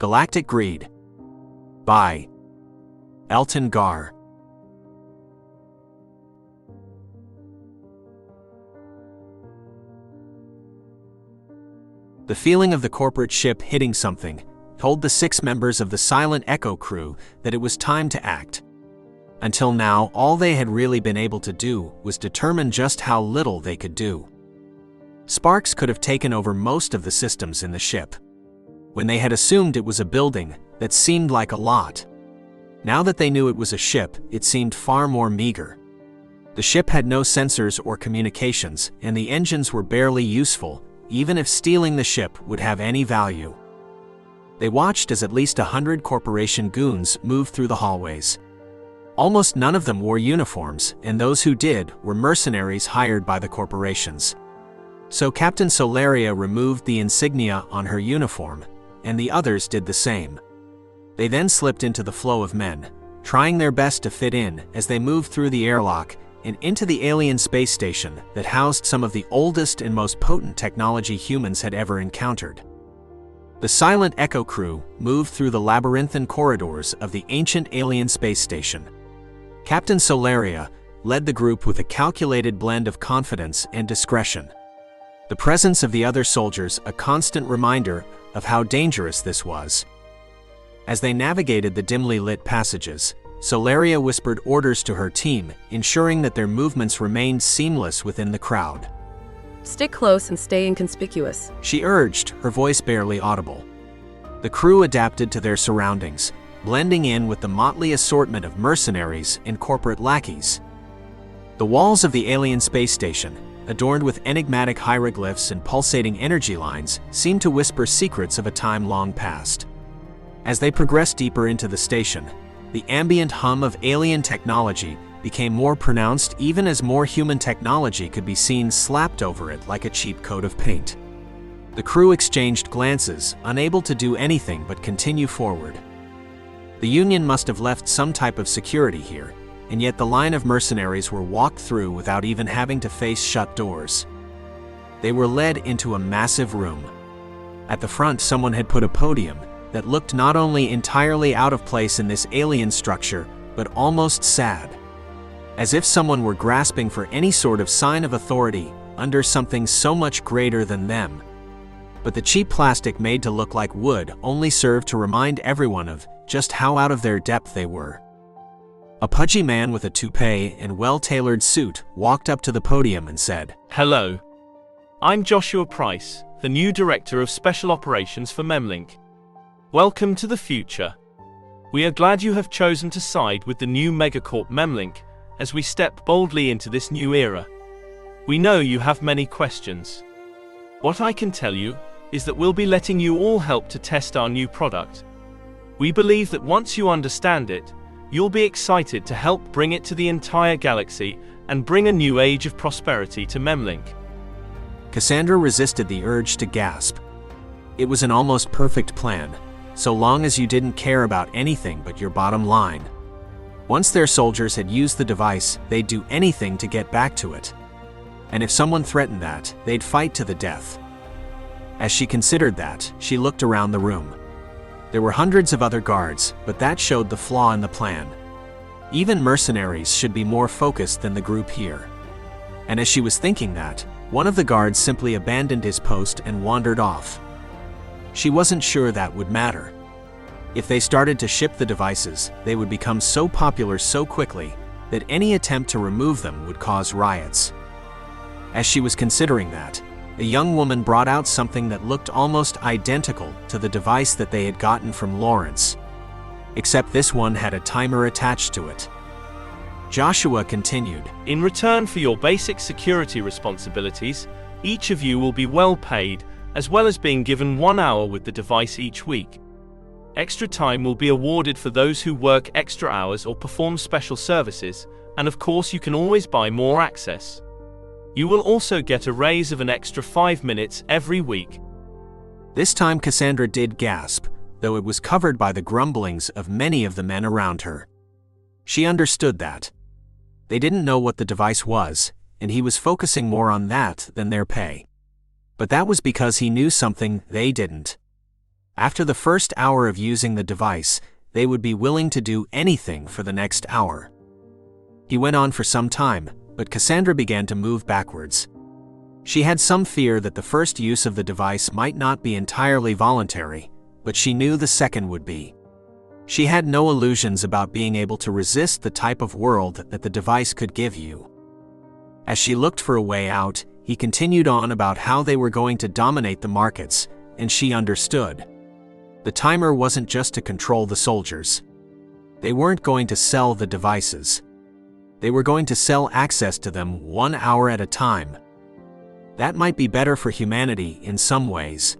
Galactic Greed by Elton Gar. The feeling of the corporate ship hitting something told the 6 members of the Silent Echo crew that it was time to act. Until now, all they had really been able to do was determine just how little they could do. Sparks could have taken over most of the systems in the ship, when they had assumed it was a building that seemed like a lot. Now that they knew it was a ship, it seemed far more meager. The ship had no sensors or communications, and the engines were barely useful, even if stealing the ship would have any value. They watched as at least 100 corporation goons moved through the hallways. Almost none of them wore uniforms, and those who did were mercenaries hired by the corporations. So Captain Solaria removed the insignia on her uniform, and the others did the same. They then slipped into the flow of men, trying their best to fit in as they moved through the airlock and into the alien space station that housed some of the oldest and most potent technology humans had ever encountered. The Silent Echo crew moved through the labyrinthine corridors of the ancient alien space station. Captain Solaria led the group with a calculated blend of confidence and discretion. The presence of the other soldiers a constant reminder of how dangerous this was. As they navigated the dimly lit passages, Solaria whispered orders to her team, ensuring that their movements remained seamless within the crowd. Stick close and stay inconspicuous, she urged, her voice barely audible. The crew adapted to their surroundings, blending in with the motley assortment of mercenaries and corporate lackeys. The walls of the alien space station, adorned with enigmatic hieroglyphs and pulsating energy lines, seemed to whisper secrets of a time long past. As they progressed deeper into the station, the ambient hum of alien technology became more pronounced even as more human technology could be seen slapped over it like a cheap coat of paint. The crew exchanged glances, unable to do anything but continue forward. The Union must have left some type of security here, and yet the line of mercenaries were walked through without even having to face shut doors. They were led into a massive room. At the front, someone had put a podium that looked not only entirely out of place in this alien structure, but almost sad. As if someone were grasping for any sort of sign of authority under something so much greater than them. But the cheap plastic made to look like wood only served to remind everyone of just how out of their depth they were. A pudgy man with a toupee and well-tailored suit walked up to the podium and said, "Hello. I'm Joshua Price, the new Director of Special Operations for Memlink. Welcome to the future. We are glad you have chosen to side with the new megacorp Memlink as we step boldly into this new era. We know you have many questions. What I can tell you is that we'll be letting you all help to test our new product. We believe that once you understand it, you'll be excited to help bring it to the entire galaxy and bring a new age of prosperity to Memlink." Cassandra resisted the urge to gasp. It was an almost perfect plan, so long as you didn't care about anything but your bottom line. Once their soldiers had used the device, they'd do anything to get back to it. And if someone threatened that, they'd fight to the death. As she considered that, she looked around the room. There were hundreds of other guards, but that showed the flaw in the plan. Even mercenaries should be more focused than the group here. And as she was thinking that, one of the guards simply abandoned his post and wandered off. She wasn't sure that would matter. If they started to ship the devices, they would become so popular so quickly that any attempt to remove them would cause riots. As she was considering that, a young woman brought out something that looked almost identical to the device that they had gotten from Lawrence. Except this one had a timer attached to it. Joshua continued, "In return for your basic security responsibilities, each of you will be well paid, as well as being given 1 hour with the device each week. Extra time will be awarded for those who work extra hours or perform special services, and of course you can always buy more access. You will also get a raise of an extra 5 minutes every week." This time Cassandra did gasp, though it was covered by the grumblings of many of the men around her. She understood that. They didn't know what the device was, and he was focusing more on that than their pay. But that was because he knew something they didn't. After the first hour of using the device, they would be willing to do anything for the next hour. He went on for some time, but Cassandra began to move backwards. She had some fear that the first use of the device might not be entirely voluntary, but she knew the second would be. She had no illusions about being able to resist the type of world that the device could give you. As she looked for a way out, he continued on about how they were going to dominate the markets, and she understood. The timer wasn't just to control the soldiers. They weren't going to sell the devices. They were going to sell access to them 1 hour at a time. That might be better for humanity in some ways.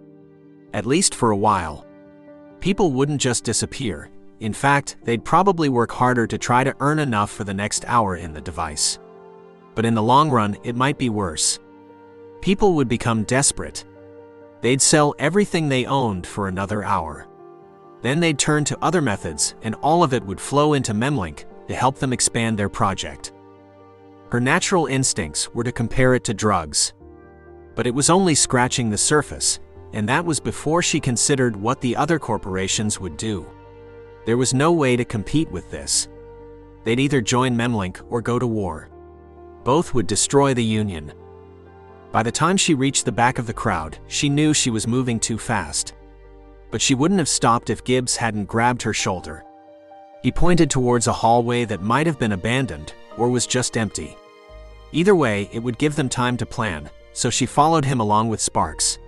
At least for a while. People wouldn't just disappear. In fact, they'd probably work harder to try to earn enough for the next hour in the device. But in the long run, it might be worse. People would become desperate. They'd sell everything they owned for another hour. Then they'd turn to other methods, and all of it would flow into Memlink to help them expand their project. Her natural instincts were to compare it to drugs. But it was only scratching the surface, and that was before she considered what the other corporations would do. There was no way to compete with this. They'd either join Memlink or go to war. Both would destroy the Union. By the time she reached the back of the crowd, she knew she was moving too fast. But she wouldn't have stopped if Gibbs hadn't grabbed her shoulder. He pointed towards a hallway that might have been abandoned, or was just empty. Either way, it would give them time to plan, so she followed him along with Sparks.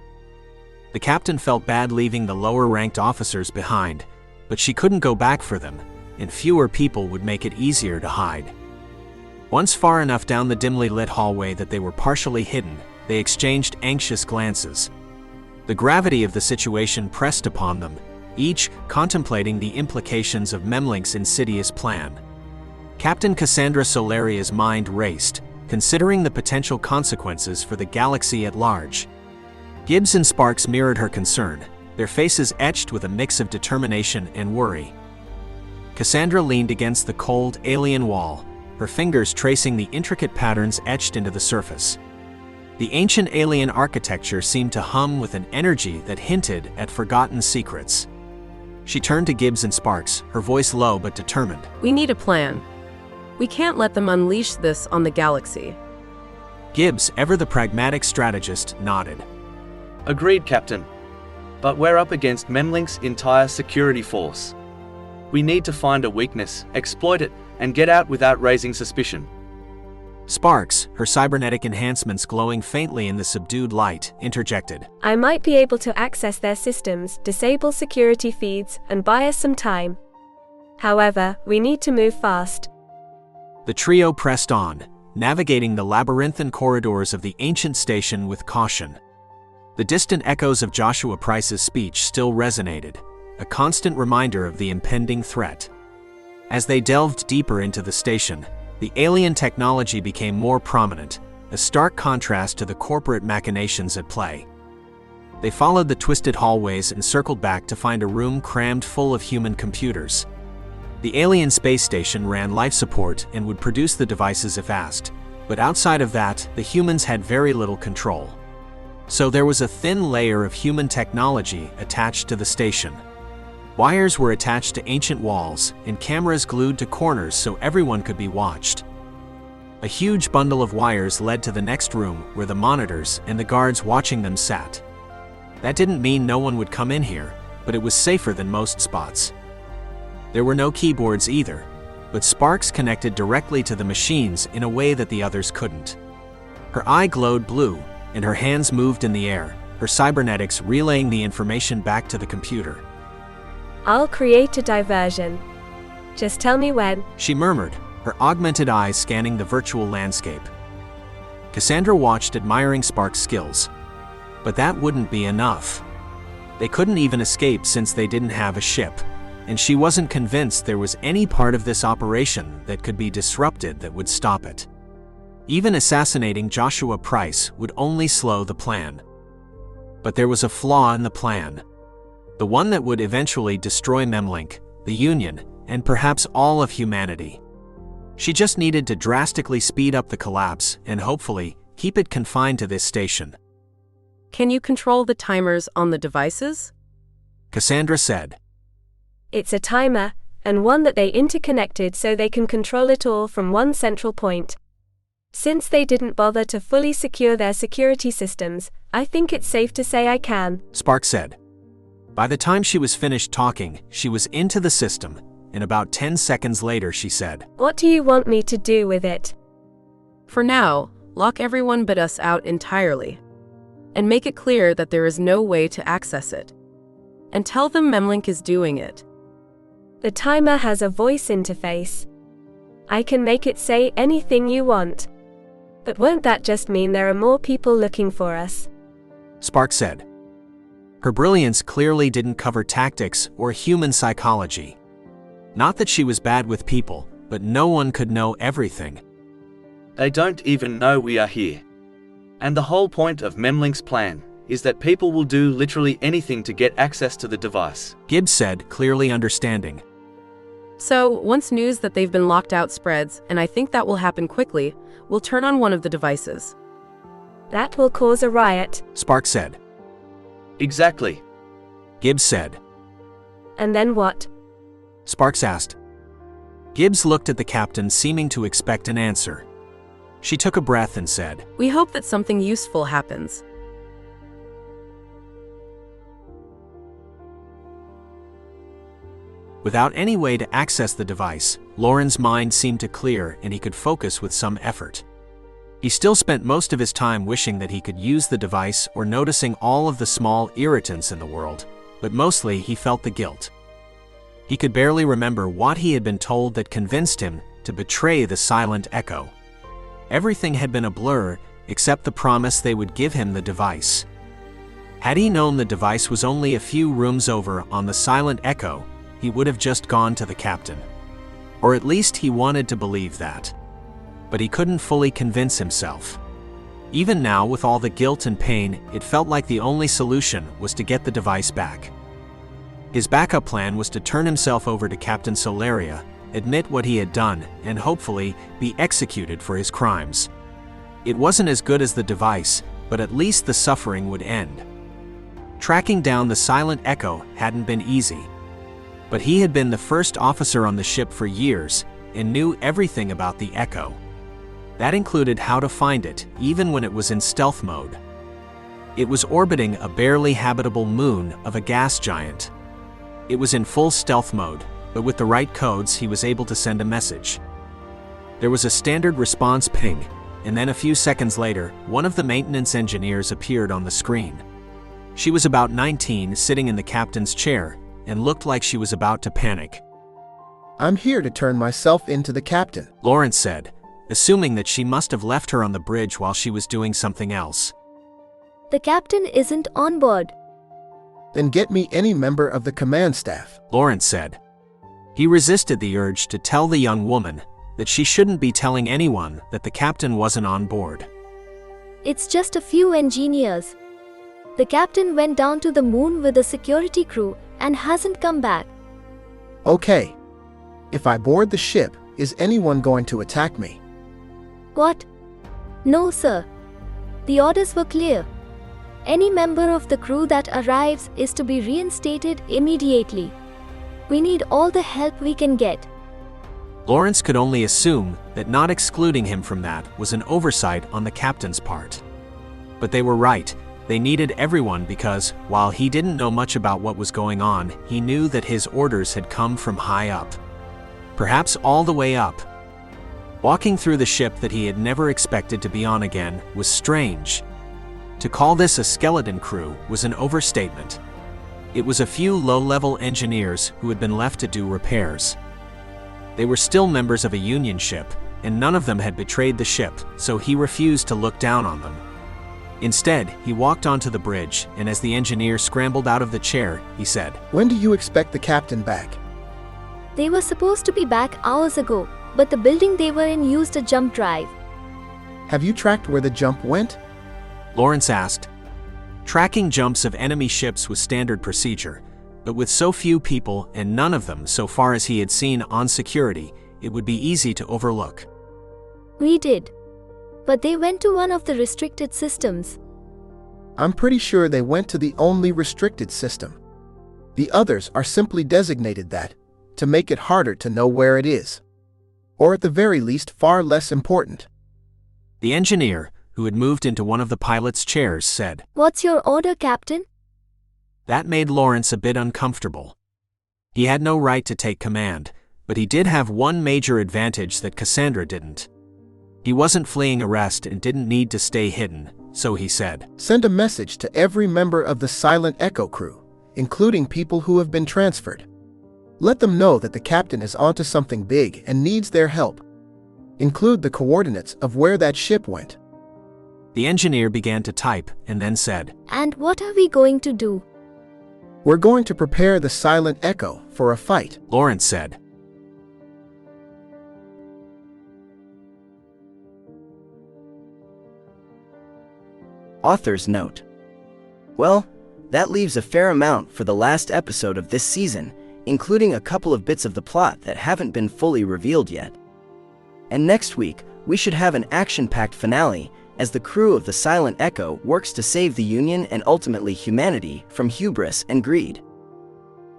The captain felt bad leaving the lower-ranked officers behind, but she couldn't go back for them, and fewer people would make it easier to hide. Once far enough down the dimly lit hallway that they were partially hidden, they exchanged anxious glances. The gravity of the situation pressed upon them, each contemplating the implications of Memlink's insidious plan. Captain Cassandra Solaria's mind raced, considering the potential consequences for the galaxy at large. Gibbs and Sparks mirrored her concern, their faces etched with a mix of determination and worry. Cassandra leaned against the cold, alien wall, her fingers tracing the intricate patterns etched into the surface. The ancient alien architecture seemed to hum with an energy that hinted at forgotten secrets. She turned to Gibbs and Sparks, her voice low but determined. We need a plan. We can't let them unleash this on the galaxy. Gibbs, ever the pragmatic strategist, nodded. Agreed, Captain. But we're up against Memlink's entire security force. We need to find a weakness, exploit it, and get out without raising suspicion. Sparks, her cybernetic enhancements glowing faintly in the subdued light, interjected. I might be able to access their systems, disable security feeds, and buy us some time. However, we need to move fast. The trio pressed on, navigating the labyrinthine corridors of the ancient station with caution. The distant echoes of Joshua Price's speech still resonated, a constant reminder of the impending threat. As they delved deeper into the station, the alien technology became more prominent, a stark contrast to the corporate machinations at play. They followed the twisted hallways and circled back to find a room crammed full of human computers. The alien space station ran life support and would produce the devices if asked, but outside of that, the humans had very little control. So there was a thin layer of human technology attached to the station. Wires were attached to ancient walls, and cameras glued to corners so everyone could be watched. A huge bundle of wires led to the next room where the monitors and the guards watching them sat. That didn't mean no one would come in here, but it was safer than most spots. There were no keyboards either, but Sparks connected directly to the machines in a way that the others couldn't. Her eye glowed blue, and her hands moved in the air, her cybernetics relaying the information back to the computer. I'll create a diversion. Just tell me when. She murmured, her augmented eyes scanning the virtual landscape. Cassandra watched, admiring Sparks' skills. But that wouldn't be enough. They couldn't even escape since they didn't have a ship, and she wasn't convinced there was any part of this operation that could be disrupted that would stop it. Even assassinating Joshua Price would only slow the plan. But there was a flaw in the plan. The one that would eventually destroy Memlink, the Union, and perhaps all of humanity. She just needed to drastically speed up the collapse and hopefully keep it confined to this station. Can you control the timers on the devices? Cassandra said. It's a timer, and one that they interconnected so they can control it all from one central point. Since they didn't bother to fully secure their security systems, I think it's safe to say I can. Spark said. By the time she was finished talking, she was into the system, and about 10 seconds later she said, What do you want me to do with it? For now, lock everyone but us out entirely. And make it clear that there is no way to access it. And tell them Memlink is doing it. The timer has a voice interface. I can make it say anything you want. But won't that just mean there are more people looking for us? Spark said. Her brilliance clearly didn't cover tactics or human psychology. Not that she was bad with people, but no one could know everything. They don't even know we are here. And the whole point of Memlink's plan is that people will do literally anything to get access to the device. Gibbs said, clearly understanding. So, once news that they've been locked out spreads, and I think that will happen quickly, we'll turn on one of the devices. That will cause a riot. Spark said. Exactly. Gibbs said. And then what? Sparks asked. Gibbs looked at the captain, seeming to expect an answer. She took a breath and said, We hope that something useful happens. Without any way to access the device, Lauren's mind seemed to clear and he could focus with some effort. He still spent most of his time wishing that he could use the device or noticing all of the small irritants in the world, but mostly he felt the guilt. He could barely remember what he had been told that convinced him to betray the silent echo. Everything had been a blur except the promise they would give him the device. Had he known the device was only a few rooms over on the silent echo, he would have just gone to the captain. Or at least he wanted to believe that. But he couldn't fully convince himself. Even now, with all the guilt and pain, it felt like the only solution was to get the device back. His backup plan was to turn himself over to Captain Solaria, admit what he had done, and hopefully be executed for his crimes. It wasn't as good as the device, but at least the suffering would end. Tracking down the silent echo hadn't been easy. But he had been the first officer on the ship for years and knew everything about the echo. That included how to find it, even when it was in stealth mode. It was orbiting a barely habitable moon of a gas giant. It was in full stealth mode, but with the right codes he was able to send a message. There was a standard response ping, and then a few seconds later, one of the maintenance engineers appeared on the screen. She was about 19, sitting in the captain's chair, and looked like she was about to panic. I'm here to turn myself into the captain, Lawrence said, assuming that she must have left her on the bridge while she was doing something else. The captain isn't on board. Then get me any member of the command staff, Lawrence said. He resisted the urge to tell the young woman that she shouldn't be telling anyone that the captain wasn't on board. It's just a few engineers. The captain went down to the moon with a security crew and hasn't come back. Okay. If I board the ship, is anyone going to attack me? What? No, sir. The orders were clear. Any member of the crew that arrives is to be reinstated immediately. We need all the help we can get. Lawrence could only assume that not excluding him from that was an oversight on the captain's part. But they were right. They needed everyone because, while he didn't know much about what was going on, he knew that his orders had come from high up. Perhaps all the way up. Walking through the ship that he had never expected to be on again was strange. To call this a skeleton crew was an overstatement. It was a few low-level engineers who had been left to do repairs. They were still members of a Union ship, and none of them had betrayed the ship, so he refused to look down on them. Instead, he walked onto the bridge, and as the engineer scrambled out of the chair, he said, When do you expect the captain back? They were supposed to be back hours ago, but the building they were in used a jump drive. Have you tracked where the jump went? Lawrence asked. Tracking jumps of enemy ships was standard procedure, but with so few people and none of them so far as he had seen on security, it would be easy to overlook. We did. But they went to one of the restricted systems. I'm pretty sure they went to the only restricted system. The others are simply designated that, to make it harder to know where it is. Or at the very least far less important. The engineer, who had moved into one of the pilot's chairs, said. What's your order, Captain? That made Lawrence a bit uncomfortable. He had no right to take command, but he did have one major advantage that Cassandra didn't. He wasn't fleeing arrest and didn't need to stay hidden, so he said. Send a message to every member of the Silent Echo crew, including people who have been transferred. Let them know that the captain is onto something big and needs their help. Include the coordinates of where that ship went. The engineer began to type and then said. And what are we going to do? We're going to prepare the Silent Echo for a fight, Lawrence said. Author's note. Well, that leaves a fair amount for the last episode of this season, including a couple of bits of the plot that haven't been fully revealed yet. And next week, we should have an action-packed finale as the crew of the Silent Echo works to save the Union and ultimately humanity from hubris and greed.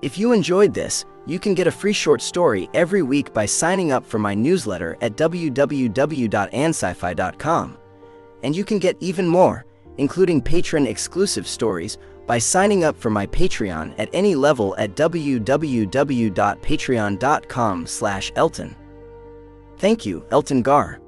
If you enjoyed this, you can get a free short story every week by signing up for my newsletter at www.ansci-fi.com. And you can get even more, including patron-exclusive stories, by signing up for my Patreon at any level at www.patreon.com/Elton. Thank you, Elton Gar.